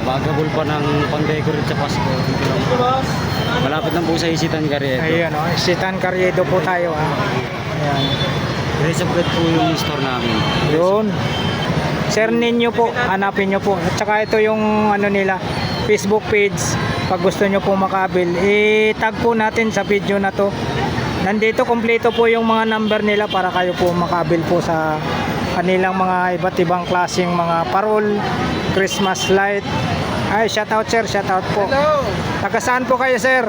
Bagabol pa ng pang-decorate sa Pasko. Malapit lang po sa Isitan Carriedo. Ayun, Isitan Carriedo po tayo. Ayan. Grace of God po yung store namin. Yun. Sir ninyo po, hanapin nyo po. At saka ito yung ano nila, Facebook page. Pag gusto nyo po makabil, i-tag po natin sa video na to. Nandito kompleto po yung mga number nila para kayo po makabil po sa kanilang mga iba't ibang klaseng mga parol, Christmas light. Ay, shoutout sir, shoutout po. Hello! Taga saan po kayo sir?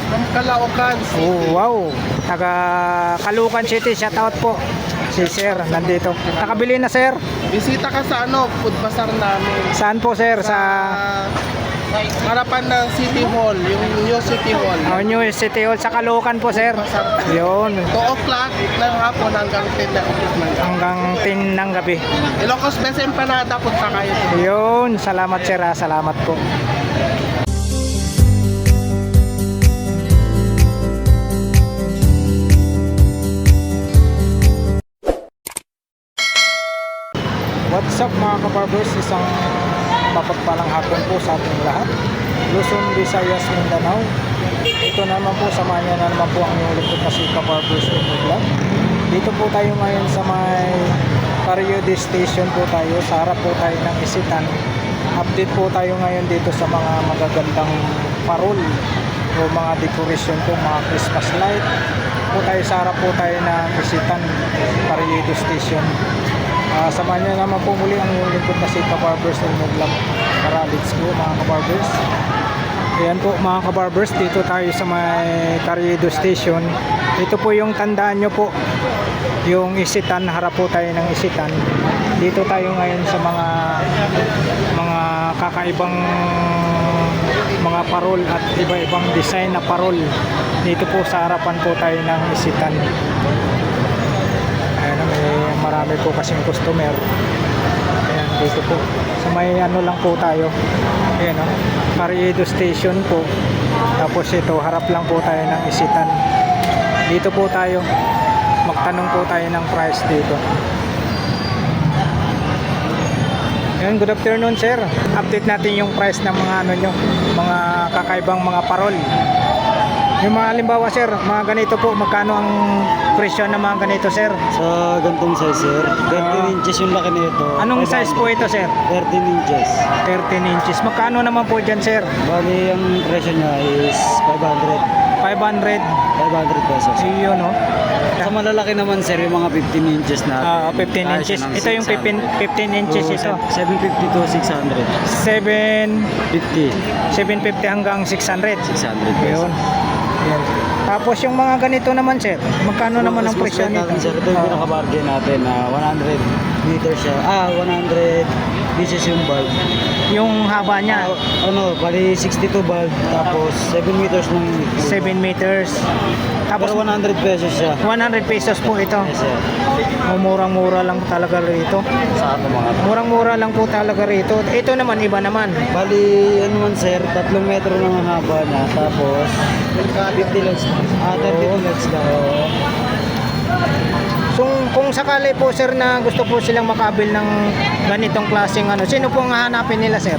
From Caloocan City. Oh, wow. Taga Caloocan City, shoutout po. Si sir, nandito. Nakabili na sir? Bisita ka sa food bazaar namin. Saan po sir? Sa harapan ng City Hall, yung New City Hall. New City Hall, sa Caloocan po sir. Bazaar. Yun. 2 o'clock ng hapon hanggang 10 ng gabi. Hanggang 10 ng gabi. Ilocos Best Empanada, punta kayo. Yun. Salamat sir. Salamat po. What's up mga kabarbers? Isang mapagpalang hapon po sa ating lahat. Luzon, Visayas, Mindanao. Ito naman po, samahan niya na naman po ang inyong lingkod na si Kabarbers Vlog. Dito po tayo ngayon sa may Carriedo Station po tayo. Sa harap po tayo ng Isitan. Update po tayo ngayon dito sa mga magagandang parol o mga decoration po, mga Christmas light. Po tayo sa harap po tayo ng Isitan Carriedo Station. Samahan niyo naman po muli ang inyong lingkod na si Kabarbers Vlog. Tara, let's go mga kabarbers. Ayan po mga kabarbers, dito tayo sa may Carriedo Station. Ito po yung tandaan nyo po, yung Isitan, harap po tayo ng Isitan. Dito tayo ngayon sa mga kakaibang mga parol at iba-ibang design na parol. Dito po sa harapan po tayo ng Isitan. Ayan, marami po kasing customer. Ayan, dito po sa may ano lang po tayo. Ayan, Carriedo Station po. Tapos ito, harap lang po tayo ng Isitan. Dito po tayo, magtanong po tayo ng price dito. Ayan, good afternoon sir. Update natin yung price ng mga ano nyo, mga kakaibang mga parol. Yung mga halimbawa sir, mga ganito po, magkano ang presyo ng mga ganito sir? Sa gantong size sir, 13 inches yung laki nito. Anong size po ito sir? 13 inches. 13 inches. Magkano naman po dyan sir? Bali, ang presyo niya is 500. 500. 500 pesos. Yun no. Sa malalaki naman sir, yung mga 15 inches na. 15 inches. Ito yung 15 inches ito. 750 to 600. 750 50. hanggang 600. 600 pesos. Yun. Yan. Tapos yung mga ganito naman sir, magkano naman ang presyo nito? Natin, sir, ito yung pinaka-bargain natin na 100 meters siya. 100 pieces yung bulb. Yung haba niya, Bali 62 bulb, tapos 7 meters ng 7 meters. Tapos pero 100 pesos siya. 100 pesos po ito. Yes, sir. Murang-mura lang talaga rito. Sa ato mga to. Murang-mura lang po talaga rito. Ito naman, iba naman. Bali, ano man sir, 3 metro ng haba na, tapos 50 lens. 30 lens na. So, kung sakali po sir na gusto po silang makabil ng ganitong klaseng ano, sino po ang hahanapin nila sir?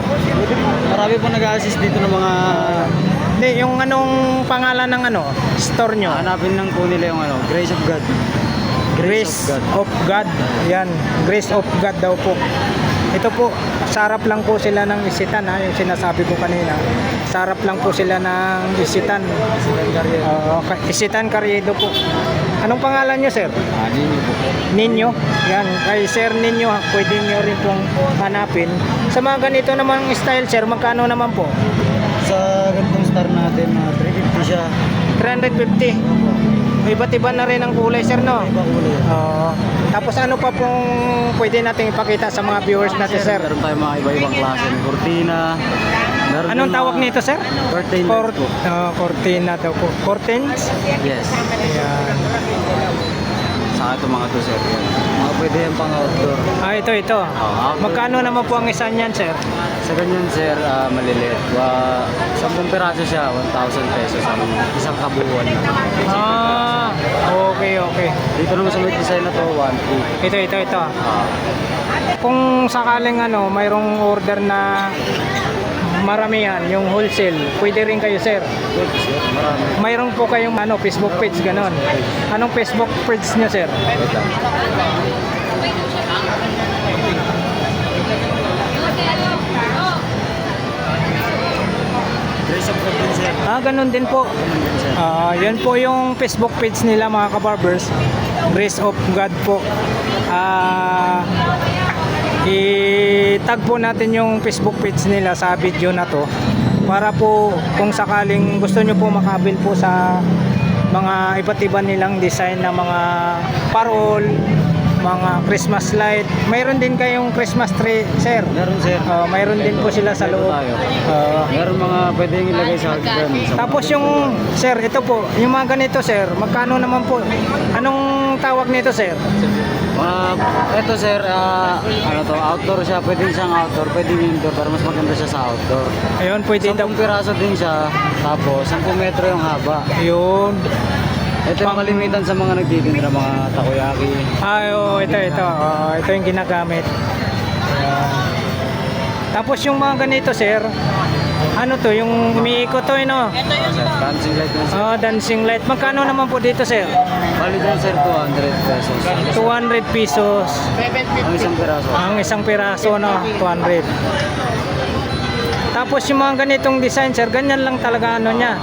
Marami po nag-assist dito ng mga Hindi, yung anong pangalan ng ano, store nyo? hanapin lang po nila yung Grace of God. Grace of God. Yan, Grace of God daw po. Ito po, sarap lang po sila ng Isitan ha, yung sinasabi ko kanina. Sarap lang po sila ng Isitan. Isitan Carriedo po. Anong pangalan nyo sir? Ninyo po. Ninyo. Yan, kay Sir Ninyo, pwede nyo rin pong hanapin. Sa mga ganito namang style sir, magkano naman po? Sa gantong star natin, 350 siya. 350. Iba't iba na rin ang kulay sir no? Iba kulay. Tapos ano pa pong pwede nating ipakita sa mga viewers natin sir? Meron tayong mga iba-ibang klase. May cortina. Meron Anong din tawag mga nito sir? Curtain lights po. Cortina daw po. Curtains? Yes. Ayan. Saka ito mga to sir. Yan. Mga pwede yung pang outdoor. Ito. outdoor. Magkano naman po ang isa niyan sir? Sa ganyan sir, maliliit. 10 piraso siya, 1,000 pesos ang isang kabuuan. Okay. Dito naman sa may design na to, 1,2. Ito. Kung sakaling ano, mayroong order na maramihan, yung wholesale, pwede rin kayo sir. Pwede sir, marami. Mayroon po kayong ano, Facebook page ganon. Anong Facebook page niyo sir? Wait lang. Grace of God din sir. Ganon din po. Ganun din sir. Yan po yung Facebook page nila mga kabarbers. Grace of God po. I-tag po natin yung Facebook page nila sa video na to para po kung sakaling gusto nyo po makabil po sa mga iba't iba nilang design na mga parol, mga Christmas light. Mayroon din kayong Christmas tree, sir. Meron sir. Mayroon din po sila sa loob. Tayo. Ah, Meron mga pwedeng ilagay sa hagdan. Tapos yung, sir, ito po, yung mga ganito, sir, magkano naman po? Anong tawag nito, sir? Ito sir, ano to, outdoor siya. Pwedeng siyang outdoor, pwedeng indoor, pero mas maganda siya sa outdoor. Ayun, pwede daw. 10 piraso din siya, tapos 10 metro yung haba. Yun. Ito yung kalimitan sa mga nagtitinda, mga takoyaki. Ito. Ito yung ginagamit. Ayan. Tapos yung mga ganito, sir, ano to, yung umiikot to, no? Sir, dancing light na sir. Dancing light. Magkano naman po dito, sir? Bali dyan sir, 200 pesos. 200 pesos. Ang isang piraso. Ang isang piraso, no? 200. Tapos yung mga ganitong design, sir, ganyan lang talaga ano niya.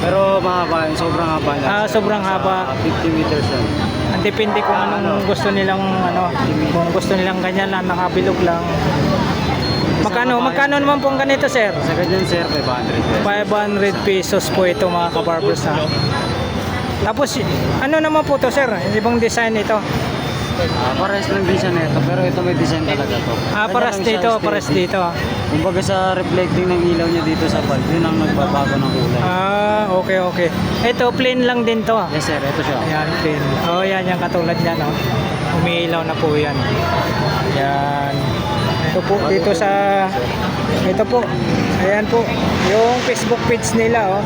Pero mahaba, yung sobrang haba niya. Sobrang haba. 50 meters yan. Ang depende kung anong gusto nilang ano, kung gusto nilang ganyan lang nakabilog lang. Magkano naman pong ganito, sir? Sa ganyan sir, 500 pesos. 500 pesos po ito mga kabarbers ha. Tapos ano naman po to, sir? Ibang design ito. Pares lang din siya nito, pero ito may design talaga to. Pares dito, pares dito. Kumbaga sa reflecting ng ilaw niya dito sa bulb, yun ang nagbabago ng kulay. Okay. Ito plain lang din to. Yes sir, ito siya. Yan, plain. Yan yung katulad niya, no? Umiilaw na po yan. Yan. Ito po, dito sa... Ito po. Ayan po. Yung Facebook page nila, oh.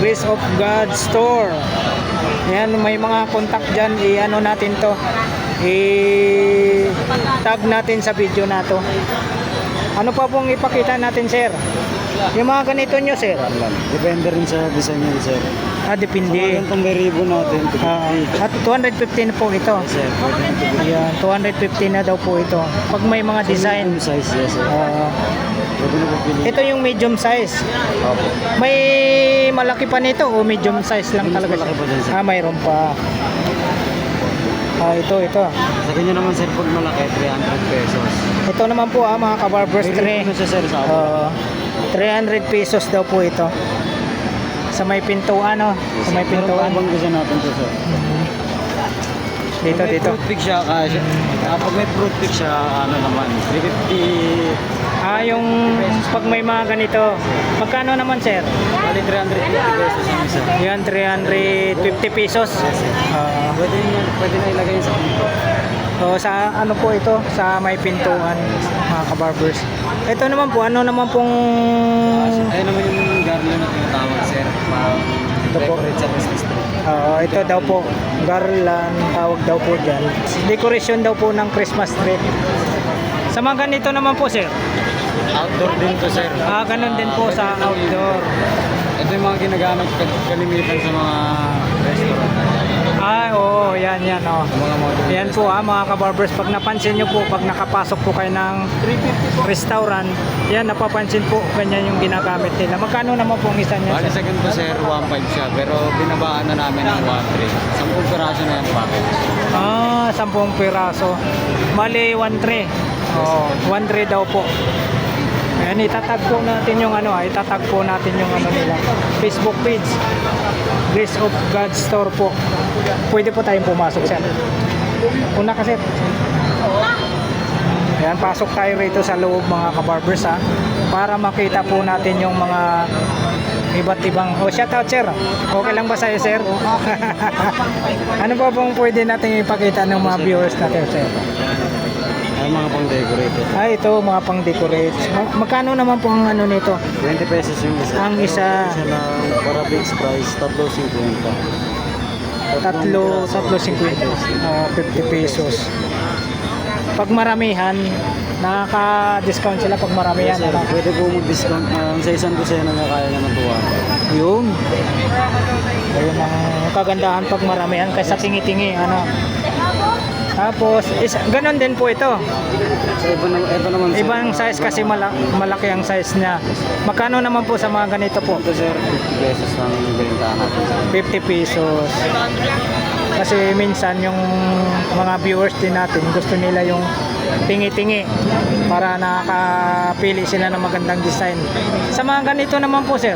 Grace of God Store. Ayan, may mga contact dyan. I-ano natin to. I-tag natin sa video na to. Ano pa pong ipakita natin, sir? Yung mga ganito nyo, sir? Depende rin sa design niya sir. Depende. Sa mga itong may ribbon natin, 250. At 215 po ito. Yes sir, pwede ito. Ayan, 215 na daw po ito. Pag may mga design. Medium size, yes sir. Pwede na pagpili. Ito yung medium size. Opo. May malaki pa nito o medium size lang Mas talaga? malaki pa dyan, sir. Mayroon pa. Ito. Sa kanya naman sir, pag malaki, 300 pesos. Ito naman po mga kabarbers May ribbon na siya sir sa ako. 300 pesos daw po ito. Sa may pintuan, no? Sa may pintuan. Pero gusto natin to sir. Dito. Pag may fruit pick siya, pag may fruit pick siya, ano naman, 350. Yung pag may mga ganito. Magkano naman, sir? Bali 350 pesos yung isa. Yan, 350 pesos. Pwede na ilagay sa pinto. Sa ano po ito? Sa may pintuan, mga kabarbers. Ito naman po, ano naman pong... Ayun naman yung garland na tinatawag sir. Decorate sa Christmas tree. Ito daw po, garland, tawag daw po dyan. Decoration daw po ng Christmas tree. Sa mga ganito naman po, sir? Outdoor din to sir. Ganun din po sa outdoor. Ito yung mga ginagamit kalimitan sa mga restaurant. Oo, yan. Mga modern. Yan po mga kabarbers, pag napansin nyo po, pag nakapasok po kayo ng restaurant, yan, napapansin po, ganyan yung ginagamit nila. Magkano naman po ang isa niya? Bali second to sir, 1.5 siya. Pero binabaan na namin ng 1.3. 10 piraso na yung package. 10 piraso. Mali, 1.3. 1.3 daw po. Ayan, itatag po natin yung ano nila. Facebook page. Grace of God Store po. Pwede po tayong pumasok, sir. Una kasi. Ayan, pasok tayo rito sa loob mga kabarbers para makita po natin yung mga iba't ibang... shoutout, sir. Okay lang ba sa'yo, sir? Ano pa pong pwede natin ipakita ng mga viewers natin, sir? Ay, mga pang-decorate. Ito, mga pang-decorate. Magkano naman po ang ano nito? 20 pesos yung isa. Ang isa. Isa na para fixed price, 3.50. 3.50. 50 pesos. Pag maramihan, Nakaka-discount sila pag marami yan. Yes, sir. Ano? Pwede po mag-discount sa isang dosena na kaya naman tuwa. Yun. Ayun ang kagandahan pag marami yan kaysa tingi-tingi. Ano? Tapos, ganun din po ito. So, ito naman sir. Ibang size kasi malaki ang size niya. Magkano naman po sa mga ganito po? Ito sir, 50 pesos ang bentahan natin. 50 pesos. Kasi minsan yung mga viewers din natin gusto nila yung tingi-tingi para nakakapili sila ng magandang design. Sa mga ganito naman po sir,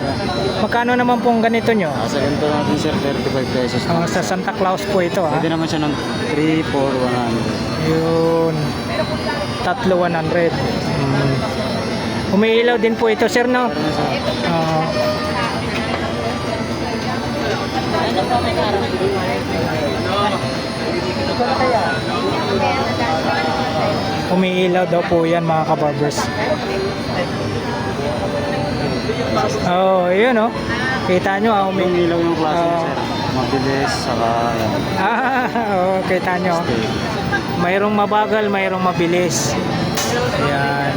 magkano naman po ang ganito nyo? Sa ganito natin sir, 35 pesos. Sa Santa Claus po ito ha. Pwede naman siya ng 3, 4, 100. Yun. 3,100. Umiilaw din po ito sir no? Umiilaw daw po yan mga kabarbers. Oh, yun oh. Kita nyo Yung ilaw yung klase sir. Mabilis, saka yan. Oh, kita nyo. Mayroong mabagal, mayroong mabilis. Ayan.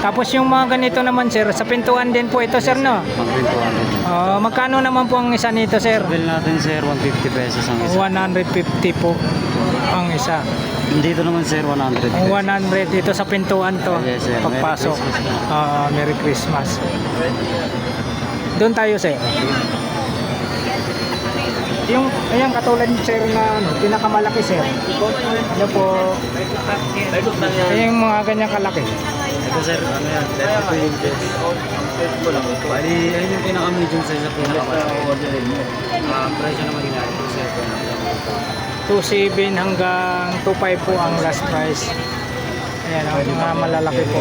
Tapos yung mga ganito naman sir, sa pintuan din po ito sir no? Magpintuan din. Magkano naman po ang isa nito sir? Bill natin sir, 150 pesos ang isa. 150 po ang isa. Dito naman sir, 100 pesos. Ang 100 dito sa pintuan to. Yes, sir. Pagpasok. Merry Christmas. Doon tayo sir. Yung ayan katulad sir na ano, pinakamalaki sir. Ano po? Yung mga ganyan kalaki. Ito sir, ano yan? 32 inches. Bali, ayun yung pinaka-medium size sa pinaka-malaki. Presyo naman yun natin, 2.7 hanggang 2.5 po ang last price. Ayan, ang mga malalaki po.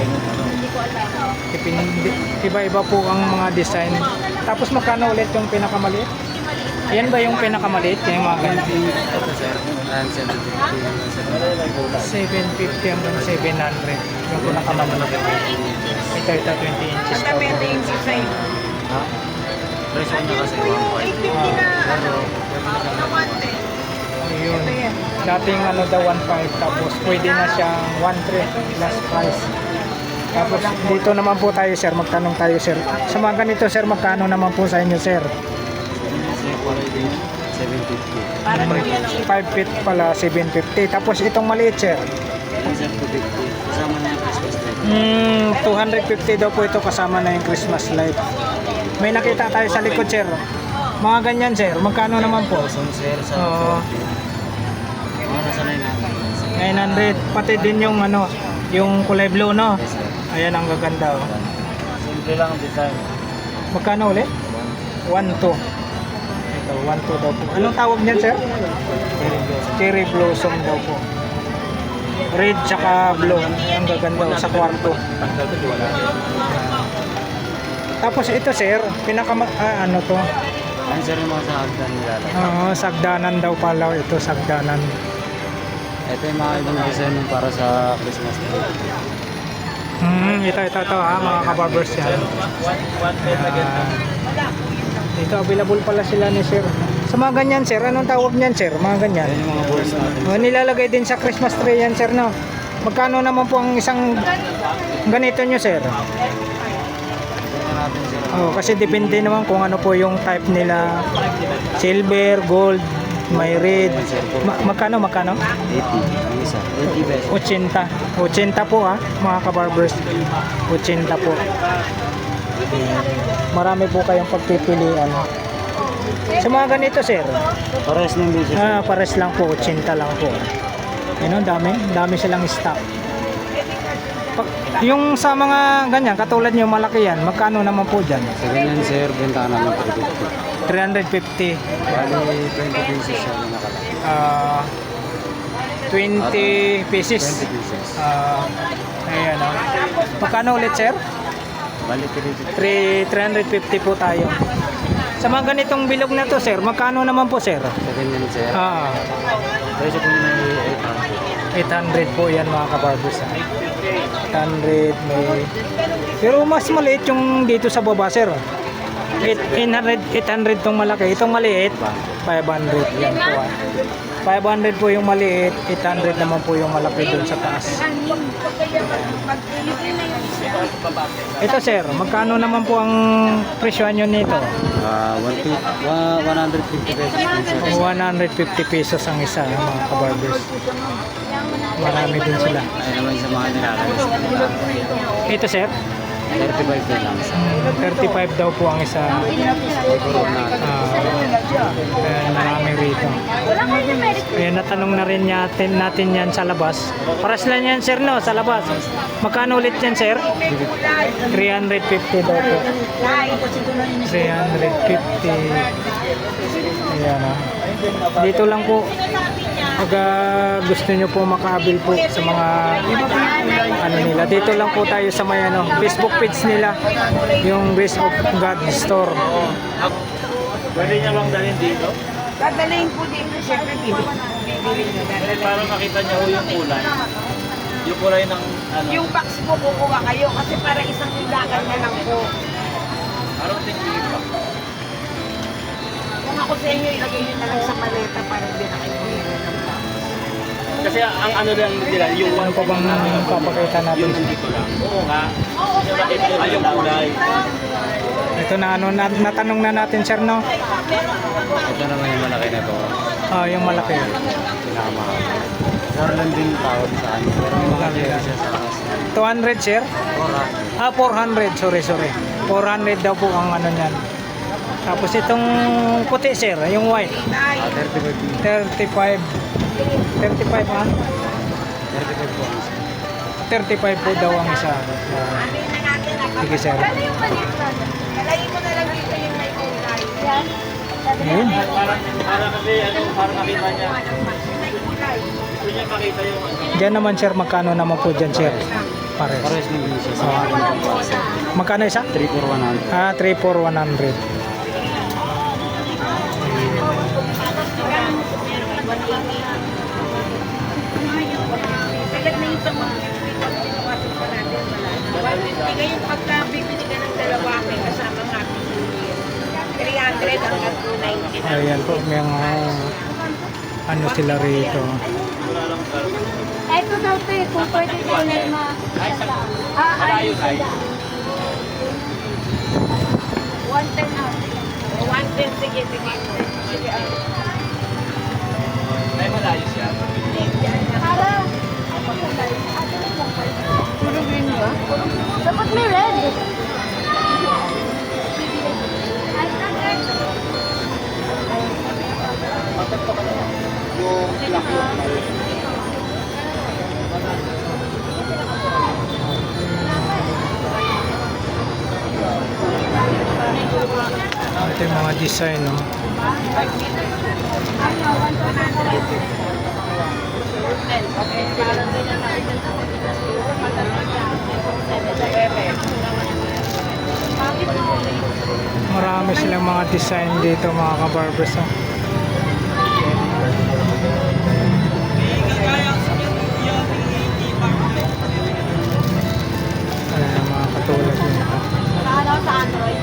Iba-iba po ang mga design. Tapos magkano ulit yung pinakamaliit? Ayan ba yung pinakamaliit? Yung mga ganyan? Ito sir, 750 hanggang 700. Yung pinakamalaki. Ito 20 inches. Ha? Presyo niya kasi 1.5. Ayun. Dating ano daw 1.5 tapos pwede na siyang 1.3 last price. Tapos dito naman po tayo sir, magtanong tayo sir. Sa mga ganito sir, magkano naman po sa inyo sir? 750. 5 feet pala, 750. Tapos itong maliit sir. Sir, 250. Kasama na yung Christmas tree. 250 daw po ito kasama na yung Christmas light. May nakita tayo sa likod sir. Mga ganyan sir, magkano naman po? Sir, sa Oo. mga nasa 900. 900. Pati din yung ano, yung kulay blue no? Ayan ang gaganda oh. Simple lang ang design. Magkano ulit? 1.2. Ito, 1.2 daw po. Anong tawag niyan, sir? Cherry blossom daw po. Red tsaka blue. Ang gaganda oh, sa kwarto. Tapos ito, sir, ano to? Ano sir yung mga sa hagdan nilalagay? Sagdanan daw pala ito, sagdanan. Ito yung mga ibang design yung para sa Christmas tree. Ito ha, mga kabarbers yan. Ito, available pala sila ni sir. Sa mga ganyan, sir, anong tawag niyan, sir? Mga ganyan. Ayan yung mga balls natin. Nilalagay din sa Christmas tree yan, sir, no? Magkano naman po ang isang ganito nyo, sir? Natin sir. Kasi depende naman kung ano po yung type nila. Silver, gold, may red. Magkano? 80. Ang isa. 80 pesos. 80 po ha, mga kabarbers. 80 po. Marami po kayong pagpipilian. Sa mga ganito, sir? Pares ng beses. Pares lang po, 80 lang po. Yun, dami silang stock. Yung sa mga ganyan, katulad nyo malaki yan, magkano naman po dyan? Sa ganyan sir, benta namin 350. 350. Bali, 20 pieces siya na nakalaki. 20 pieces. 20 pieces. Ayan o. Magkano ulit, sir? Bali, 350. 350 po tayo. Sa mga ganitong bilog na to, sir, magkano naman po, sir? Sa ganyan sir. Presyo po nila ay 800 po yan, mga kabarbers. 800 may... Pero mas maliit yung dito sa baba, sir. 800 tong malaki. Itong maliit, 500. Yan po. 500 po yung maliit, 800 naman po yung malaki doon sa taas. Ito sir, magkano naman po ang presyo nyo nito? 150 pesos din sir. 150 pesos ang isa mga kabarbers. Marami din sila. Ay naman sa mga nilalagas. Ito sir, 35 din lang sa 35 daw po ang isa. corona. Kaya marami rito. Ayan, natanong na rin natin yan sa labas. Paras lang yan sir no, sa labas. Magkano ulit yan sir? 350 daw po. 350. Ayan ah. Dito lang po. Pag gusto nyo po makabil po sa mga ano nila, dito lang po tayo sa may ano, Facebook page nila, yung Grace of God Store. Pwede niya bang dalhin dito? Dadalhin po dito, syempre bibili nyo. Para makita niya ho yung kulay. Yung kulay ng ano. Yung box po kukuha kayo kasi para isang tindakan na lang po. Parang tingin pa. Kung ako sa inyo, ilagay nyo na lang sa maleta para hindi na kayo bumili ng box. Kasi ang ano lang nila, yung Ano pa bang papakita natin? dito lang. Oo nga. Ay, yung kulay. Ito na ano, natanong na natin sir no? Ito naman yung malaki na to. Oh, yung malaki. Pinakamahal. Meron din tawag sa ano. Pero may mga kaya siya sa akas. 200 sir? Ora. 400. Sorry. 400 daw po ang ano niyan. Tapos itong puti sir, yung white. 35 din. 35. 35 ha? 35 po. 35 po daw ang isa. Sige sir. Dalayin mo na lang dito yung may kulay. Yan. Yun. Para kasi ano, para makita niya. May kulay. Gusto niya makita yung ano. Diyan naman sir, magkano naman po dyan sir? Pares. Pares din siya sa Magkano isa? 3 for 100. Ah, 3 for 100. Sagad na yung sa mga pinuwasin pa natin. Wala. 150 ngayon pagka bibili ka ng dalawa may kasama nga 300 hanggang 290 na. Ayan po, may mga ano sila rito. Ito daw to eh, kung pwede tayo na ayos sila. 110 na. 110, sige. Sige. Ay, malayo siya. Para, Tulungin mo. dapat may red. Ay, Ito yung mga design, no? Marami silang mga design dito, mga kabarbers, no? Ayan, mga katulad nito. ano sa Android.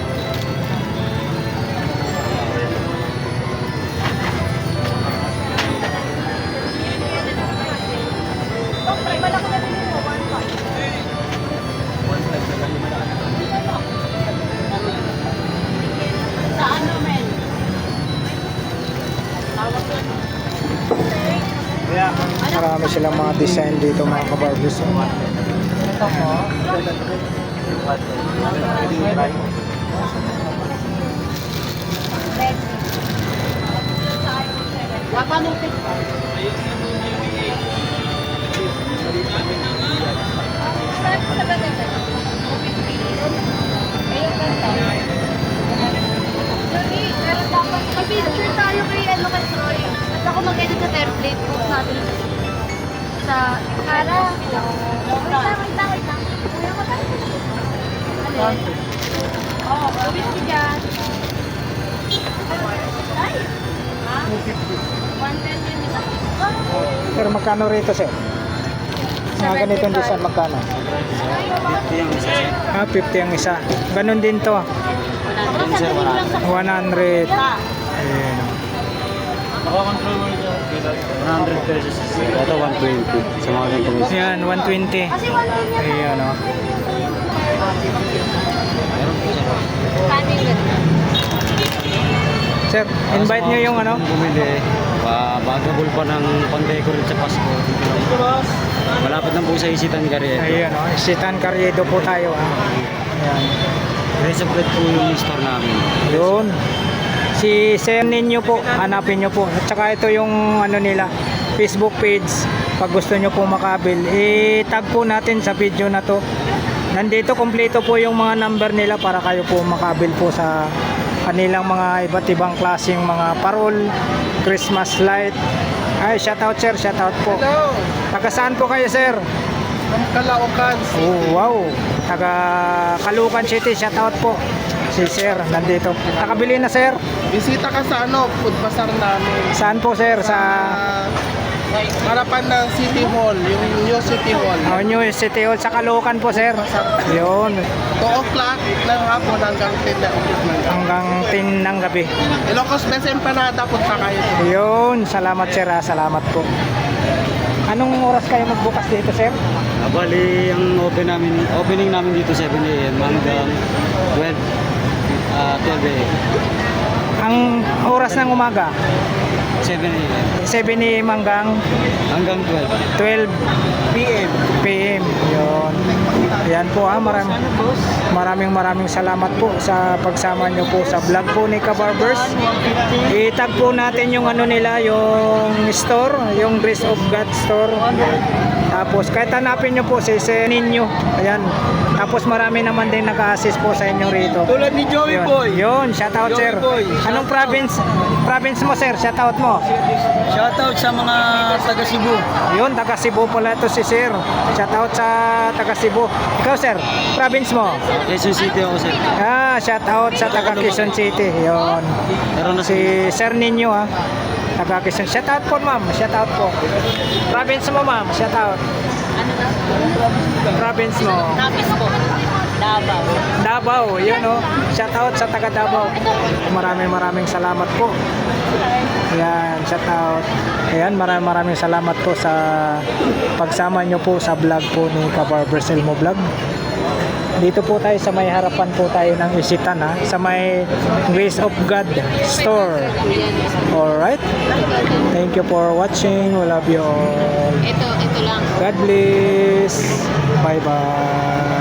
Sa ano, men? Marami silang mga design dito, mga kabarbers, no? Wapa nung Mag-picture tayo kay ano kay Troy. At ako mag-edit sa template ko natin sa para. Wait lang. Kuya, magkano? Ano? Oo, gawin ko dyan. Ay! Ha? 110 din isa. Pero magkano rito, sir? Mga ganitong design, magkano? 50 yung isa. Ah, 50 ang isa. Ganon din to. Ako lang, sabihin mo lang sa 100. Ayan. Nakakontrol mo niya. 100 pesos. Ito 120. Sa mga ganitong isa. Ayan, 120. Kasi 1 din yan. Ayan, oh. Meron po siya. Paano yung ganun? Sir, invite nyo yung ano? Bumili. Bagabol pa ng pang-decorate sa Pasko. Malapit na po sa Isitan Garrido. Ayan, oh. Isitan Carriedo po tayo, ah. Ayan. Grace of Bread po yung store namin. Yun. Si Sir ninyo po, hanapin nyo po. At saka ito yung ano nila, Facebook page. Pag gusto nyo po makabil, i-tag po natin sa video na to. Nandito kompleto po yung mga number nila para kayo po makabil po sa kanilang mga iba't ibang klaseng mga parol, Christmas light. Ay, shoutout sir, shoutout po. Hello! Taga saan po kayo sir? From Caloocan. Oh, wow. Taga Caloocan City, shoutout po. Si sir, nandito. Nakabili na sir. Bisita ka sa food bazaar namin. Saan po sir? Sa Harapan ng City Hall, yung new City Hall. New City Hall sa Caloocan po sir. Yun. 2 o'clock ng hapon hanggang 10 na ulit. Hanggang 10 ng gabi. Ilocos Best Empanada, punta kayo. Yun. Salamat sir ha. Salamat po. Anong oras kayo magbukas dito sir? Bali, ang opening namin dito 7 a.m. hanggang 12 a.m. Ang oras ng umaga? 7 a.m. 7 a.m. hanggang 12 12 p.m. Yun. Ayan po ha. Maraming salamat po sa pagsama nyo po sa vlog po ni Kabarbers. I-tag po natin yung ano nila, yung store, yung Grace of God store. Tapos kahit hanapin nyo po si ninyo. Ayan. Tapos marami naman din naka-assist po sa inyo rito. Tulad ni Joey Yun. Boy. Yun, shoutout sir. Boy. Anong province mo sir? Shoutout mo. Shoutout sa mga taga Cebu. Yun, taga Cebu pala ito si sir. Shoutout sa taga Cebu. Ikaw sir, province mo? Quezon City ako sir. Shoutout sa taga Quezon City. Yun. Meron na Si Sir Ninyo ha. Taga Quezon. Shoutout po ma'am. Shoutout po. Province mo ma'am. Shoutout. Province mo. Tapos po, Davao. Davao. Yun o. Shoutout sa taga Davao. Maraming salamat po. Ayan, shoutout. Ayan, maraming salamat po sa pagsama nyo po sa vlog po ni Kabarbers Elmo Vlog. Dito po tayo sa may harapan po tayo ng Isitan ha, sa may Grace of God store. Alright. Thank you for watching. We love you all. Ito lang. God bless. Bye bye.